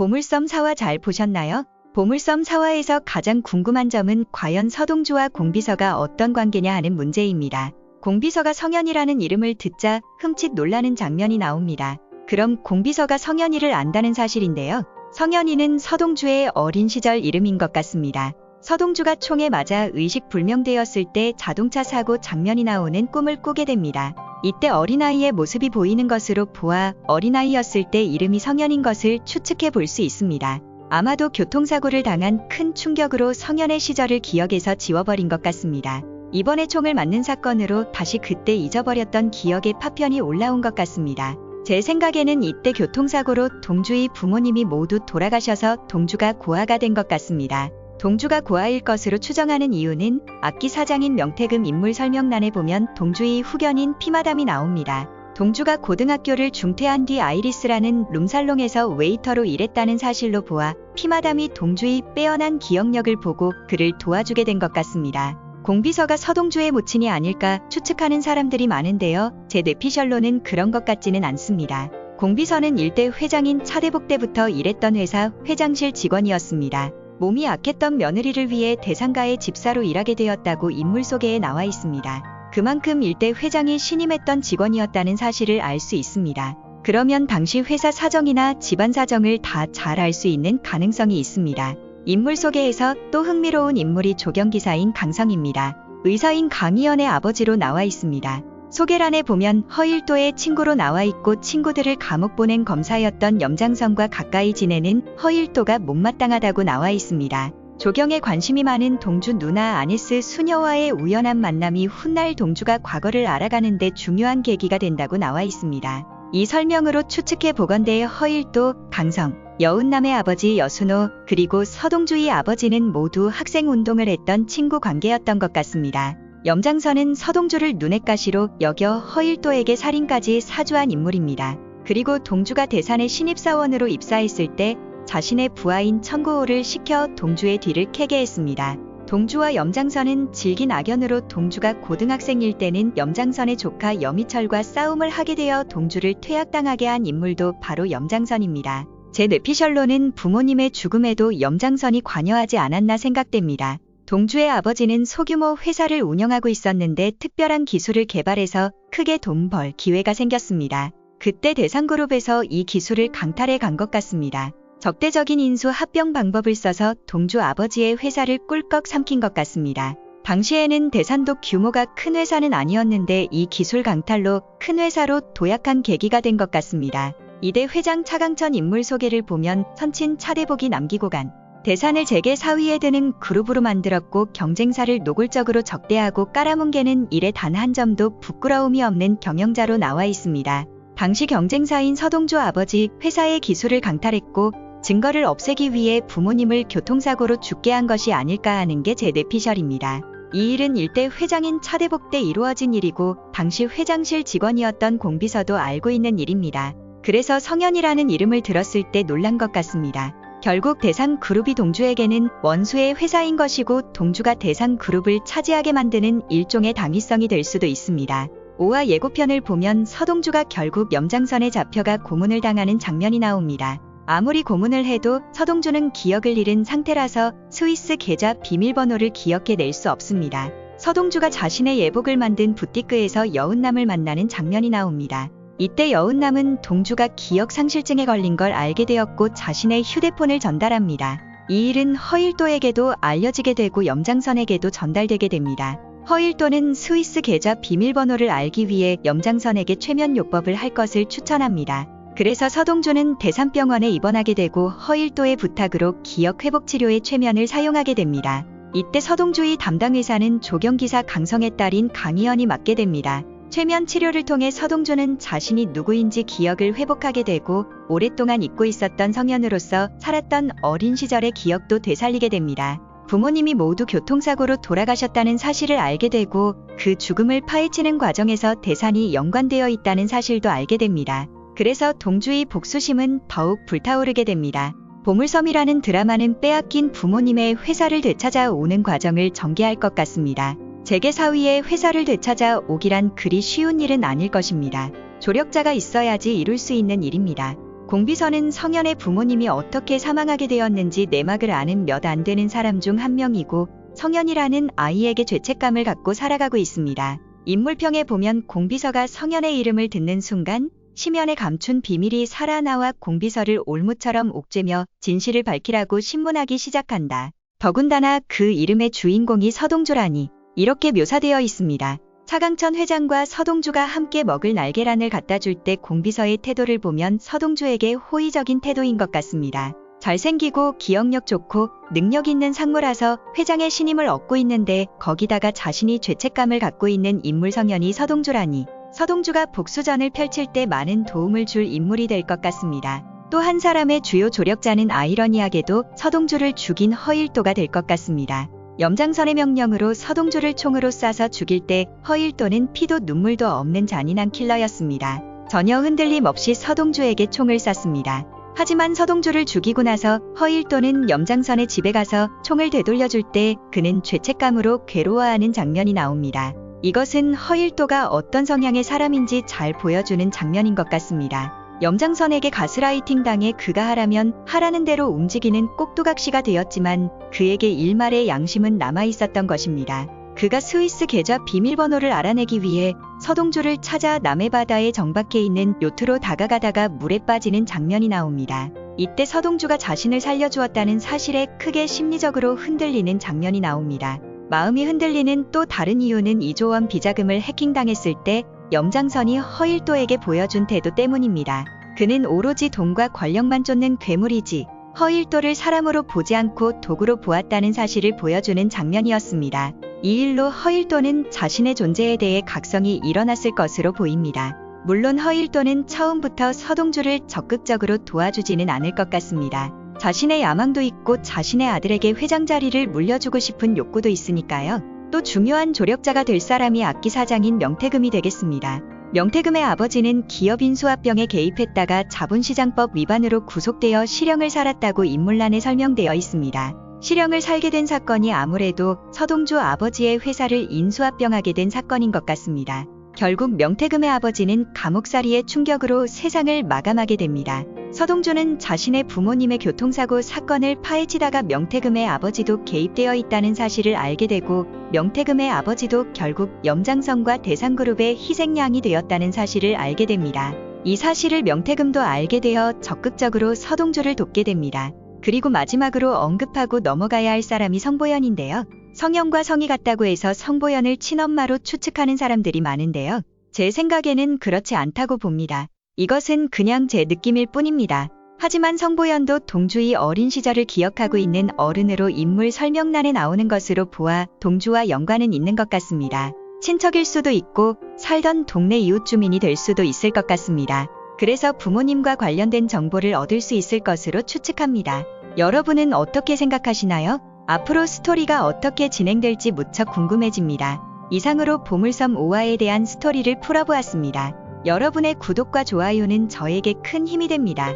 보물섬 4화 잘 보셨나요? 보물섬 4화에서 가장 궁금한 점은 과연 서동주와 공비서가 어떤 관계냐 하는 문제입니다. 공비서가 성현이라는 이름을 듣자 흠칫 놀라는 장면이 나옵니다. 그럼 공비서가 성현이를 안다는 사실인데요. 성현이는 서동주의 어린 시절 이름인 것 같습니다. 서동주가 총에 맞아 의식불명되었을 때 자동차 사고 장면이 나오는 꿈을 꾸게 됩니다. 이때 어린아이의 모습이 보이는 것으로 보아 어린아이였을 때 이름이 성현인 것을 추측해 볼 수 있습니다. 아마도 교통사고를 당한 큰 충격으로 성현의 시절을 기억에서 지워버린 것 같습니다. 이번에 총을 맞는 사건으로 다시 그때 잊어버렸던 기억의 파편이 올라온 것 같습니다. 제 생각에는 이때 교통사고로 동주의 부모님이 모두 돌아가셔서 동주가 고아가 된 것 같습니다. 동주가 고아일 것으로 추정하는 이유는 악기 사장인 명태금 인물 설명란에 보면 동주의 후견인 피마담이 나옵니다. 동주가 고등학교를 중퇴한 뒤 아이리스라는 룸살롱에서 웨이터로 일했다는 사실로 보아 피마담이 동주의 빼어난 기억력을 보고 그를 도와주게 된 것 같습니다. 공비서가 서동주의 모친이 아닐까 추측하는 사람들이 많은데요. 제 뇌피셜로는 그런 것 같지는 않습니다. 공비서는 일대 회장인 차대복 때부터 일했던 회사 회장실 직원이었습니다. 몸이 악했던 며느리를 위해 대상가의 집사로 일하게 되었다고 인물 소개에 나와 있습니다. 그만큼 일대 회장이 신임했던 직원이었다는 사실을 알 수 있습니다. 그러면 당시 회사 사정이나 집안 사정을 다 잘 알 수 있는 가능성이 있습니다. 인물 소개에서 또 흥미로운 인물이 조경기사인 강성입니다. 의사인 강희연의 아버지로 나와 있습니다. 소개란에 보면 허일도의 친구로 나와 있고 친구들을 감옥 보낸 검사였던 염장선과 가까이 지내는 허일도가 못마땅하다고 나와 있습니다. 조경에 관심이 많은 동주 누나 아니스 수녀와의 우연한 만남이 훗날 동주가 과거를 알아가는 데 중요한 계기가 된다고 나와 있습니다. 이 설명으로 추측해 보건대 허일도, 강성, 여운남의 아버지 여순호, 그리고 서동주의 아버지는 모두 학생운동을 했던 친구 관계였던 것 같습니다. 염장선은 서동주를 눈엣가시로 여겨 허일도에게 살인까지 사주한 인물입니다. 그리고 동주가 대산의 신입사원으로 입사했을 때 자신의 부하인 천구호를 시켜 동주의 뒤를 캐게 했습니다. 동주와 염장선은 질긴 악연으로 동주가 고등학생일 때는 염장선의 조카 여미철과 싸움을 하게 되어 동주를 퇴학당하게 한 인물도 바로 염장선입니다. 제 뇌피셜로는 부모님의 죽음에도 염장선이 관여하지 않았나 생각됩니다. 동주의 아버지는 소규모 회사를 운영하고 있었는데 특별한 기술을 개발해서 크게 돈 벌 기회가 생겼습니다. 그때 대상그룹에서 이 기술을 강탈해 간 것 같습니다. 적대적인 인수 합병 방법을 써서 동주 아버지의 회사를 꿀꺽 삼킨 것 같습니다. 당시에는 대산도 규모가 큰 회사는 아니었는데 이 기술 강탈로 큰 회사로 도약한 계기가 된 것 같습니다. 이대 회장 차강천 인물 소개를 보면 선친 차대복이 남기고 간 대산을 재계 4위에 드는 그룹으로 만들었고 경쟁사를 노골적으로 적대하고 깔아뭉개는 일에 단 한 점도 부끄러움이 없는 경영자로 나와 있습니다. 당시 경쟁사인 서동주 아버지 회사의 기술을 강탈했고 증거를 없애기 위해 부모님을 교통사고로 죽게 한 것이 아닐까 하는 게 제 뇌피셜입니다. 이 일은 일대 회장인 차대복 때 이루어진 일이고 당시 회장실 직원이었던 공비서도 알고 있는 일입니다. 그래서 성현이라는 이름을 들었을 때 놀란 것 같습니다. 결국 대상그룹이 동주에게는 원수의 회사인 것이고 동주가 대상그룹을 차지하게 만드는 일종의 당위성이 될 수도 있습니다. 5화 예고편을 보면 서동주가 결국 염장선에 잡혀가 고문을 당하는 장면이 나옵니다. 아무리 고문을 해도 서동주는 기억을 잃은 상태라서 스위스 계좌 비밀번호를 기억해낼 수 없습니다. 서동주가 자신의 예복을 만든 부티크에서 여운남을 만나는 장면이 나옵니다. 이때 여운남은 동주가 기억상실증에 걸린 걸 알게 되었고 자신의 휴대폰을 전달합니다. 이 일은 허일도에게도 알려지게 되고 염장선에게도 전달되게 됩니다. 허일도는 스위스 계좌 비밀번호를 알기 위해 염장선에게 최면요법을 할 것을 추천합니다. 그래서 서동주는 대산병원에 입원하게 되고 허일도의 부탁으로 기억회복치료의 최면을 사용하게 됩니다. 이때 서동주의 담당 의사는 조경기사 강성의 딸인 강희연이 맡게 됩니다. 최면 치료를 통해 서동주는 자신이 누구인지 기억을 회복하게 되고 오랫동안 잊고 있었던 성현으로서 살았던 어린 시절의 기억도 되살리게 됩니다. 부모님이 모두 교통사고로 돌아가셨다는 사실을 알게 되고 그 죽음을 파헤치는 과정에서 대산이 연관되어 있다는 사실도 알게 됩니다. 그래서 동주의 복수심은 더욱 불타오르게 됩니다. 보물섬이라는 드라마는 빼앗긴 부모님의 회사를 되찾아오는 과정을 전개할 것 같습니다. 재계 4위의 회사를 되찾아 오기란 그리 쉬운 일은 아닐 것입니다. 조력자가 있어야지 이룰 수 있는 일입니다. 공비서는 성현의 부모님이 어떻게 사망하게 되었는지 내막을 아는 몇 안 되는 사람 중 한 명이고 성현이라는 아이에게 죄책감을 갖고 살아가고 있습니다. 인물평에 보면 공비서가 성현의 이름을 듣는 순간 심연에 감춘 비밀이 살아나와 공비서를 올무처럼 옥죄며 진실을 밝히라고 신문하기 시작한다. 더군다나 그 이름의 주인공이 서동주라니 이렇게 묘사되어 있습니다. 차강천 회장과 서동주가 함께 먹을 날계란을 갖다 줄 때 공비서의 태도를 보면 서동주에게 호의적인 태도인 것 같습니다. 잘생기고 기억력 좋고 능력 있는 상무라서 회장의 신임을 얻고 있는데 거기다가 자신이 죄책감을 갖고 있는 인물 성현이 서동주라니 서동주가 복수전을 펼칠 때 많은 도움을 줄 인물이 될 것 같습니다. 또 한 사람의 주요 조력자는 아이러니하게도 서동주를 죽인 허일도가 될 것 같습니다. 염장선의 명령으로 서동주를 총으로 쏴서 죽일 때 허일도는 피도 눈물도 없는 잔인한 킬러였습니다. 전혀 흔들림 없이 서동주에게 총을 쐈습니다. 하지만 서동주를 죽이고 나서 허일도는 염장선의 집에 가서 총을 되돌려줄 때 그는 죄책감으로 괴로워하는 장면이 나옵니다. 이것은 허일도가 어떤 성향의 사람인지 잘 보여주는 장면인 것 같습니다. 염장선에게 가스라이팅 당해 그가 하라면 하라는 대로 움직이는 꼭두각시가 되었지만 그에게 일말의 양심은 남아있었던 것입니다. 그가 스위스 계좌 비밀번호를 알아내기 위해 서동주를 찾아 남해바다에 정박해 있는 요트로 다가가다가 물에 빠지는 장면이 나옵니다. 이때 서동주가 자신을 살려주었다는 사실에 크게 심리적으로 흔들리는 장면이 나옵니다. 마음이 흔들리는 또 다른 이유는 2조 원 비자금을 해킹당했을 때 염장선이 허일도에게 보여준 태도 때문입니다. 그는 오로지 돈과 권력만 쫓는 괴물이지 허일도를 사람으로 보지 않고 도구로 보았다는 사실을 보여주는 장면이었습니다. 이 일로 허일도는 자신의 존재에 대해 각성이 일어났을 것으로 보입니다. 물론 허일도는 처음부터 서동주를 적극적으로 도와주지는 않을 것 같습니다. 자신의 야망도 있고 자신의 아들에게 회장 자리를 물려주고 싶은 욕구도 있으니까요. 또 중요한 조력자가 될 사람이 악기사장인 명태금이 되겠습니다. 명태금의 아버지는 기업 인수합병에 개입했다가 자본시장법 위반으로 구속되어 실형을 살았다고 인물란에 설명되어 있습니다. 실형을 살게 된 사건이 아무래도 서동주 아버지의 회사를 인수합병하게 된 사건인 것 같습니다. 결국 명태금의 아버지는 감옥살이의 충격으로 세상을 마감하게 됩니다. 서동주는 자신의 부모님의 교통사고 사건을 파헤치다가 명태금의 아버지도 개입되어 있다는 사실을 알게 되고 명태금의 아버지도 결국 염장선과 대상그룹의 희생양이 되었다는 사실을 알게 됩니다. 이 사실을 명태금도 알게 되어 적극적으로 서동주를 돕게 됩니다. 그리고 마지막으로 언급하고 넘어가야 할 사람이 성보연인데요. 성형과 성이 같다고 해서 성보연을 친엄마로 추측하는 사람들이 많은데요. 제 생각에는 그렇지 않다고 봅니다. 이것은 그냥 제 느낌일 뿐입니다. 하지만 성보연도 동주의 어린 시절을 기억하고 있는 어른으로 인물 설명란에 나오는 것으로 보아 동주와 연관은 있는 것 같습니다. 친척일 수도 있고 살던 동네 이웃 주민이 될 수도 있을 것 같습니다. 그래서 부모님과 관련된 정보를 얻을 수 있을 것으로 추측합니다. 여러분은 어떻게 생각하시나요? 앞으로 스토리가 어떻게 진행될지 무척 궁금해집니다. 이상으로 보물섬 5화에 대한 스토리를 풀어보았습니다. 여러분의 구독과 좋아요는 저에게 큰 힘이 됩니다.